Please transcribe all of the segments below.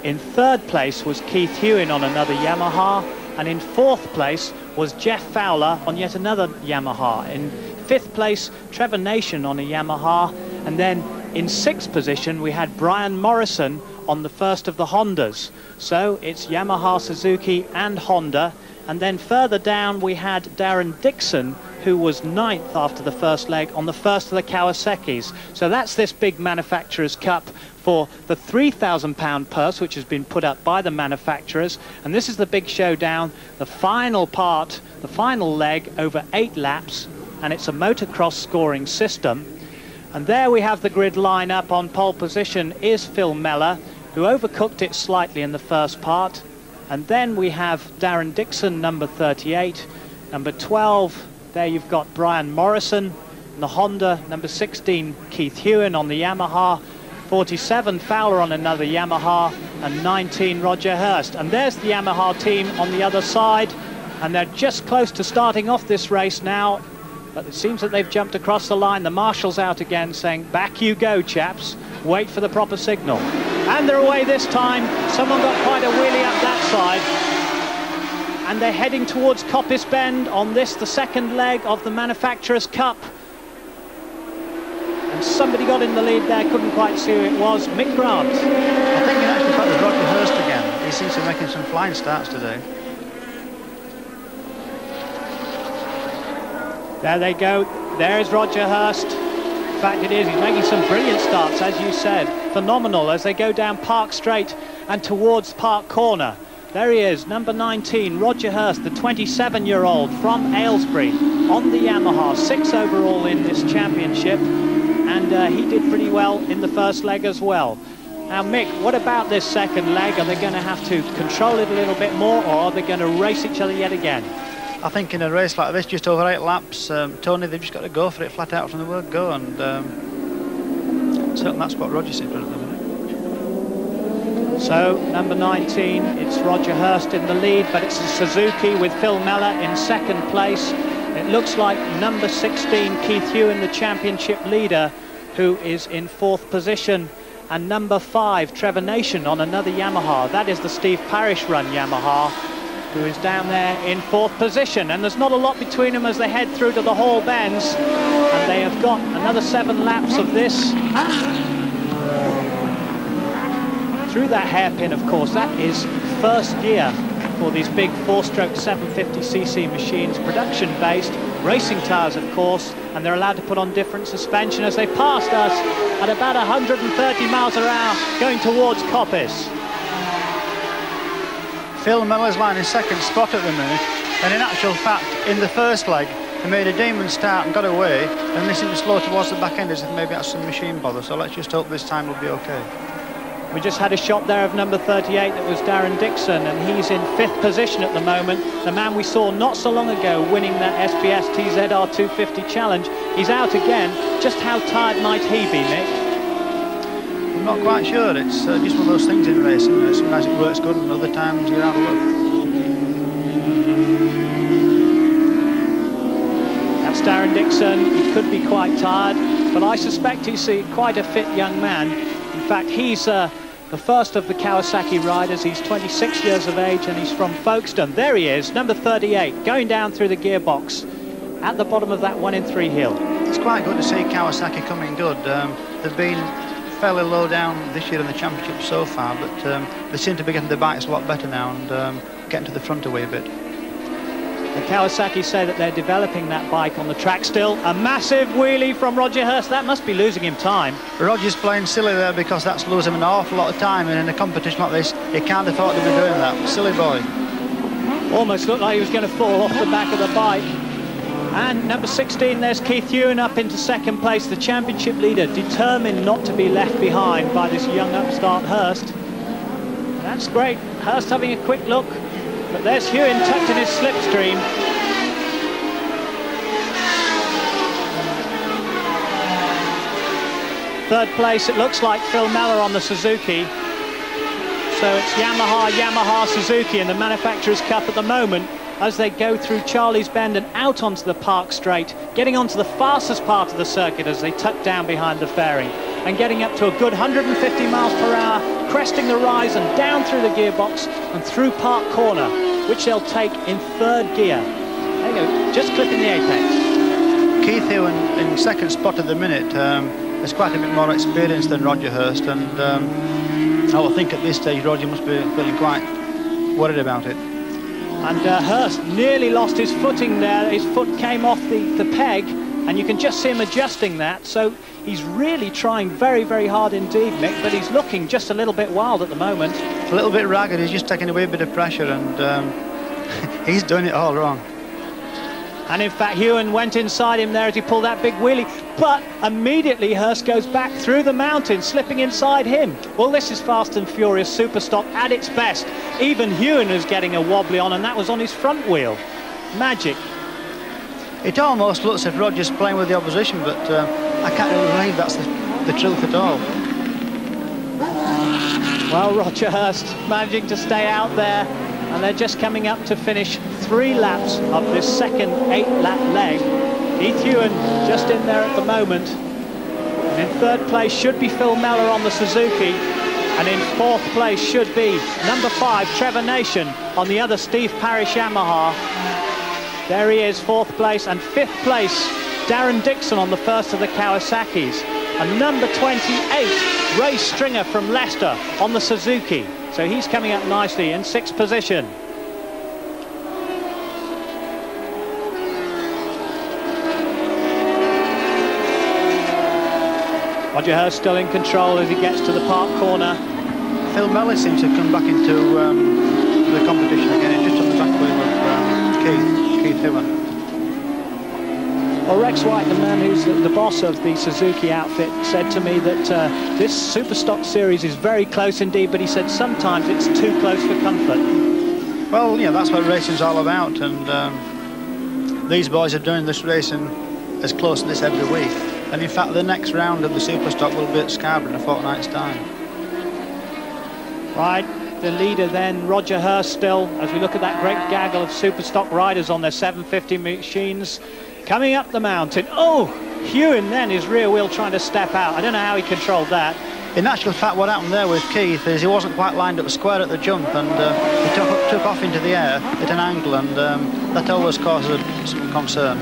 In third place was Keith Hewin on another Yamaha, and in fourth place was Jeff Fowler on yet another Yamaha. In fifth place, Trevor Nation on a Yamaha, and then in sixth position we had Brian Morrison on the first of the Hondas. So it's Yamaha, Suzuki and Honda. And then further down we had Darren Dixon, who was ninth after the first leg on the first of the Kawasaki's. So that's this big Manufacturers' Cup for the £3,000 purse, which has been put up by the manufacturers. And this is the big showdown, the final part, the final leg over 8 laps, and it's a motocross scoring system. And there we have the grid lineup. On pole position is Phil Mellor, who overcooked it slightly in the first part. And then we have Darren Dixon, number 38. Number 12, there you've got Brian Morrison on the Honda. Number 16, Keith Hewin on the Yamaha. 47, Fowler on another Yamaha. And 19, Roger Hurst. And there's the Yamaha team on the other side. And they're just close to starting off this race now. But it seems that they've jumped across the line. The marshal's out again saying, back you go, chaps. Wait for the proper signal. And they're away this time. Someone got quite a wheelie up that side. And they're heading towards Coppice Bend on this, the second leg of the Manufacturers' Cup. And somebody got in the lead there, couldn't quite see who it was. Mick Grant. I think in actual fact it's Roger Hurst again. He seems to be making some flying starts today. There they go. There's Roger Hurst. In fact, it is. He's making some brilliant starts, as you said. Phenomenal as they go down Park Straight and towards Park Corner. There he is, number 19, Roger Hurst, the 27-year-old from Aylesbury on the Yamaha, 6 overall in this championship. And he did pretty well in the first leg as well. Now, Mick, what about this second leg? Are they going to have to control it a little bit more, or are they going to race each other yet again? I think in a race like this, just over 8 laps, Tony, they've just got to go for it flat out from the word go, and certainly that's what Roger seems to do at the minute. So, number 19, it's Roger Hurst in the lead, but it's a Suzuki with Phil Mellor in second place. It looks like number 16, Keith Hewin, the championship leader, who is in fourth position. And number 5, Trevor Nation on another Yamaha. That is the Steve Parish run Yamaha, who is down there in fourth position. And there's not a lot between them as they head through to the Hall Bends. And they have got another 7 laps of this. Through that hairpin, of course, that is first gear for these big 4-stroke 750cc machines, production-based, racing tyres, of course, and they're allowed to put on different suspension as they passed us at about 130 miles an hour going towards Coppice. Phil Mellor's lying in second spot at the minute, and in actual fact, in the first leg, he made a demon start and got away, and this is slow towards the back end as if maybe that's some machine bother, so let's just hope this time will be okay. We just had a shot there of number 38, that was Darren Dixon, and he's in 5th position at the moment. The man we saw not so long ago winning that SBS TZR 250 challenge. He's out again. Just how tired might he be, Mick? I'm not quite sure. It's just one of those things in racing. You know, sometimes it works good and other times you're out of luck. That's Darren Dixon. He could be quite tired, but I suspect he's quite a fit young man. In fact, he's the first of the Kawasaki riders. He's 26 years of age and he's from Folkestone. There he is, number 38, going down through the gearbox at the bottom of that 1-in-3 hill. It's quite good to see Kawasaki coming good. They've been fairly low down this year in the championship so far, but they seem to be getting the bikes a lot better now and getting to the front a wee bit. The Kawasaki say that they're developing that bike on the track still. A massive wheelie from Roger Hurst. That must be losing him time. Roger's playing silly there because that's losing him an awful lot of time, and in a competition like this, he can't afford to be doing that. Silly boy. Almost looked like he was going to fall off the back of the bike. And number 16, there's Keith Hewin up into second place, the championship leader, determined not to be left behind by this young upstart Hurst. That's great. Hurst having a quick look. But there's Hewin tucked in his slipstream. Third place, it looks like Phil Mellor on the Suzuki. So it's Yamaha, Yamaha, Suzuki in the Manufacturers' Cup at the moment as they go through Charlie's Bend and out onto the Park Straight, getting onto the fastest part of the circuit as they tuck down behind the fairing. and getting up to a good 150 miles per hour, cresting the rise and down through the gearbox and through Park Corner, which they'll take in third gear. There you go, just clipping the apex. Keith Hewen in second spot at the minute has quite a bit more experience than Roger Hurst, and I would think at this stage Roger must be feeling quite worried about it. And Hurst nearly lost his footing there. His foot came off the peg, and you can just see him adjusting that. So he's really trying very, very hard indeed, Mick, but he's looking just a little bit wild at the moment. A little bit ragged. He's just taking away a bit of pressure, and he's doing it all wrong. And in fact, Hewen went inside him there as he pulled that big wheelie, but immediately Hurst goes back through the mountain, slipping inside him. Well, this is Fast and Furious Superstock at its best. Even Hewen is getting a wobbly on, and that was on his front wheel. Magic. It almost looks as if Roger's playing with the opposition, but I can't really believe that's the truth at all. Well, Roger Hurst managing to stay out there, and they're just coming up to finish 3 laps of this second 8-lap leg. Keith Hewen just in there at the moment. And in third place should be Phil Mellor on the Suzuki, and in fourth place should be number 5 Trevor Nation on the other Steve Parish Yamaha. There he is, fourth place, and fifth place Darren Dixon on the first of the Kawasaki's, and number 28 Ray Stringer from Leicester on the Suzuki. So he's coming up nicely in 6th position. Roger Hurst still in control as he gets to the Park Corner. Phil Mellor seems to have come back into the competition again. It's just on the back wheel of Keith Hewen. Well, Rex White, the man who's the boss of the Suzuki outfit, said to me that this Superstock series is very close indeed, but he said sometimes it's too close for comfort. Well, yeah, that's what racing's all about, and these boys are doing this racing as close to this every week. And in fact, the next round of the Superstock will be at Scarborough in a fortnight's time. Right, the leader then, Roger Hurst still, as we look at that great gaggle of Superstock riders on their 750 machines, coming up the mountain. Oh, Hewen then, his rear wheel trying to step out. I don't know how he controlled that. In actual fact, what happened there with Keith is he wasn't quite lined up square at the jump, and he took off into the air at an angle, and that always causes some concern.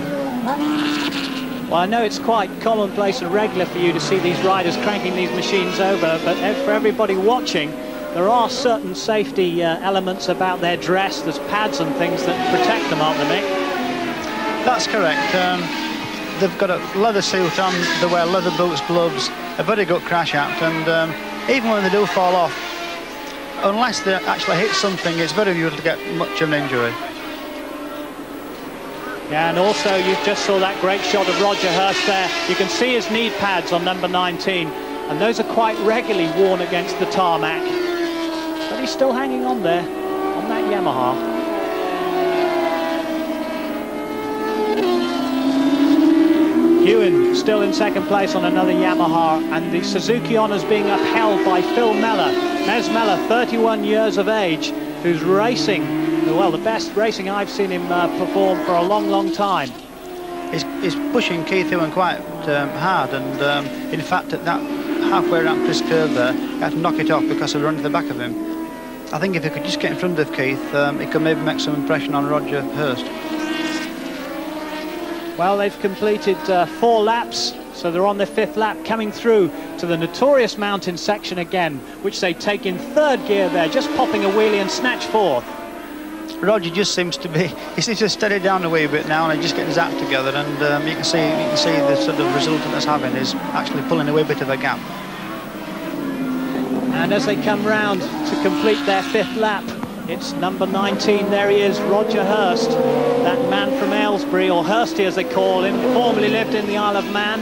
Well, I know it's quite commonplace and regular for you to see these riders cranking these machines over, but for everybody watching, there are certain safety elements about their dress. There's pads and things that protect them, aren't there, Mick? That's correct. They've got a leather suit on, they wear leather boots, gloves, a very good crash apt, and even when they do fall off, unless they actually hit something, it's very usual to get much of an injury. Yeah, and also you just saw that great shot of Roger Hurst there. You can see his knee pads on number 19, and those are quite regularly worn against the tarmac. But he's still hanging on there, on that Yamaha. Hewen still in second place on another Yamaha, and the Suzuki honours being upheld by Phil Mellor. Mez Mellor, 31 years of age, who's racing, well, the best racing I've seen him perform for a long, long time. He's pushing Keith Hewen quite hard, and in fact at that halfway around Chris curve there, he had to knock it off because of running to the back of him. I think if he could just get in front of Keith, he could maybe make some impression on Roger Hurst. Well, they've completed 4 laps, so they're on their 5th lap, coming through to the notorious mountain section again, which they take in 3rd gear there, just popping a wheelie and snatch 4th. Roger just seems to be, he seems to steady down a wee bit now, and he's just getting his act together, and you can see the sort of resultant that's having is actually pulling a wee bit of a gap. And as they come round to complete their 5th lap, it's number 19, there he is, Roger Hurst, that man from Aylesbury, or Hursty as they call him, formerly lived in the Isle of Man,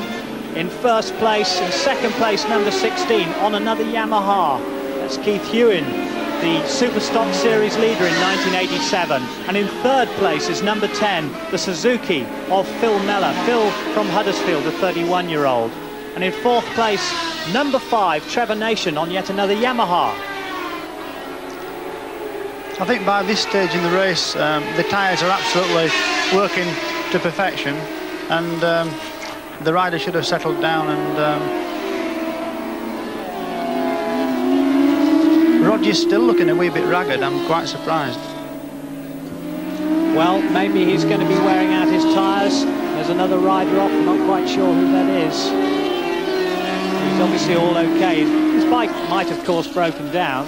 in 1st place. In 2nd place, number 16, on another Yamaha. That's Keith Hewen, the Superstock Series leader in 1987. And in 3rd place is number 10, the Suzuki of Phil Mellor, Phil from Huddersfield, the 31-year-old. And in 4th place, number 5, Trevor Nation on yet another Yamaha. I think by this stage in the race, the tyres are absolutely working to perfection, and the rider should have settled down and edges still looking a wee bit ragged. I'm quite surprised. Well, maybe he's going to be wearing out his tyres. There's another rider off, I'm not quite sure who that is. He's obviously all okay. His bike might, of course, broken down.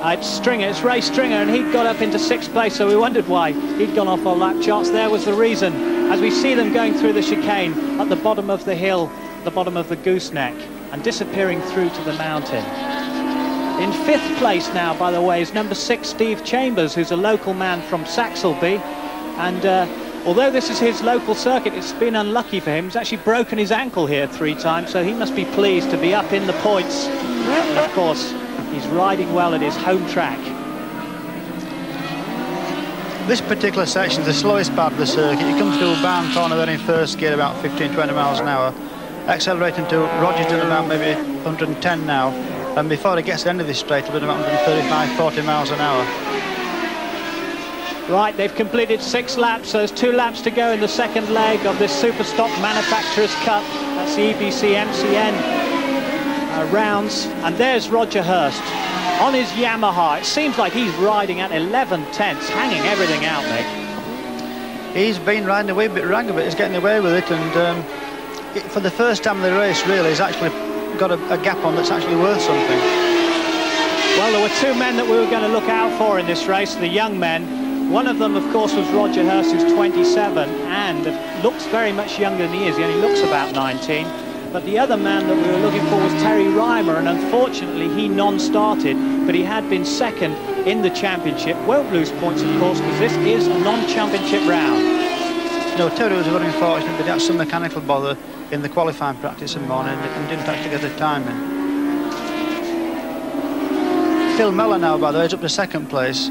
It's Stringer, it's Ray Stringer, and he'd got up into 6th place, so we wondered why he'd gone off our lap charts. There was the reason, as we see them going through the chicane at the bottom of the hill, the bottom of the gooseneck, and disappearing through to the mountain. In 5th place now, by the way, is number 6, Steve Chambers, who's a local man from Saxelby. And although this is his local circuit, it's been unlucky for him. He's actually broken his ankle here 3 times, so he must be pleased to be up in the points. And of course, he's riding well at his home track. This particular section is the slowest part of the circuit. You come through a bound corner there in first gear, about 15-20 miles an hour, accelerating to Rogerton about maybe 110 now, and before it gets to the end of this straight, it'll be about 135-40 miles an hour. Right, they've completed 6 laps, so there's 2 laps to go in the second leg of this Superstock Manufacturers Cup. That's the EBC MCN rounds. And there's Roger Hurst on his Yamaha. It seems like he's riding at 11 tenths, hanging everything out, Mick. He's been riding a wee bit ragged, but he's getting away with it, and for the first time in the race, really, he's actually got a gap on that's actually worth something. Well, there were 2 men that we were going to look out for in this race, the young men. One of them, of course, was Roger Hearst, who's 27, and looks very much younger than he is. He only looks about 19. But the other man that we were looking for was Terry Reimer, and unfortunately he non-started, but he had been 2nd in the championship. Won't lose points, of course, because this is a non-championship round. No, Terry was very unfortunate, but he had some mechanical bother in the qualifying practice in the morning and didn't actually get the time in. Phil Mellor now, by the way, is up to 2nd place.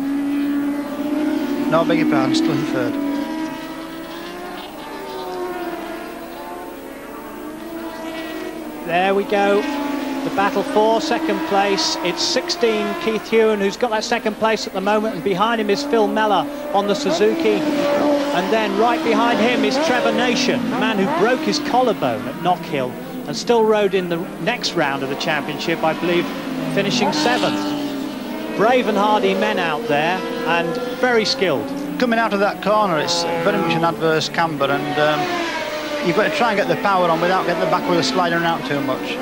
No, I beg your pardon, still in 3rd. There we go. The battle for 2nd place. It's 16, Keith Hewen, who's got that 2nd place at the moment, and behind him is Phil Mellor on the Suzuki. And then right behind him is Trevor Nation, the man who broke his collarbone at Knockhill and still rode in the next round of the championship, I believe, finishing 7th. Brave and hardy men out there, and very skilled. Coming out of that corner, it's very much an adverse camber, and you've got to try and get the power on without getting the back wheel sliding out too much.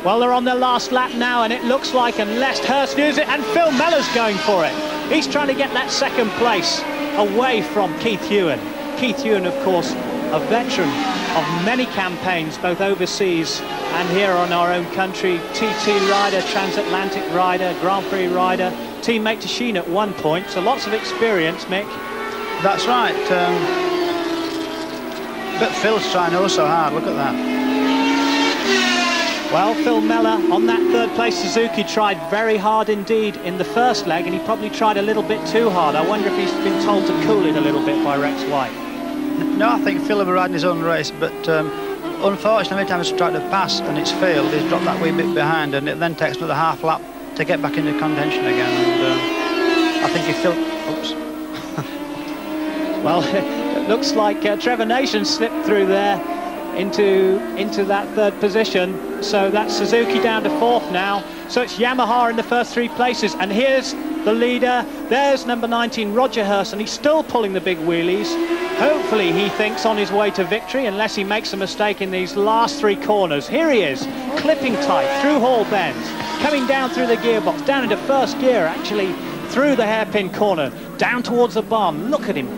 Well, they're on their last lap now, and it looks like, unless Hurst uses it, and Phil Mellor's going for it. He's trying to get that 2nd place away from Keith Hewen. Keith Hewen, of course, a veteran of many campaigns, both overseas and here on our own country. TT rider, transatlantic rider, Grand Prix rider, teammate to Sheen at one point, so lots of experience, Mick. That's right. But Phil's trying oh so hard, look at that. Well, Phil Mellor on that 3rd place Suzuki tried very hard indeed in the first leg, and he probably tried a little bit too hard. I wonder if he's been told to cool it a little bit by Rex White. No, I think Phil will be riding his own race, but unfortunately, every time he's tried to pass and it's failed, he's dropped that wee bit behind, and it then takes another half lap to get back into contention again. And I think if Phil... Oops. Well, it looks like Trevor Nation slipped through there into that 3rd position. So that's Suzuki down to 4th now. So it's Yamaha in the first 3 places. And here's the leader. There's number 19, Roger Hurst, and he's still pulling the big wheelies. Hopefully he thinks on his way to victory, unless he makes a mistake in these last 3 corners. Here he is, clipping tight through Hall Bends, coming down through the gearbox, down into 1st gear, actually through the hairpin corner, down towards the barn. Look at him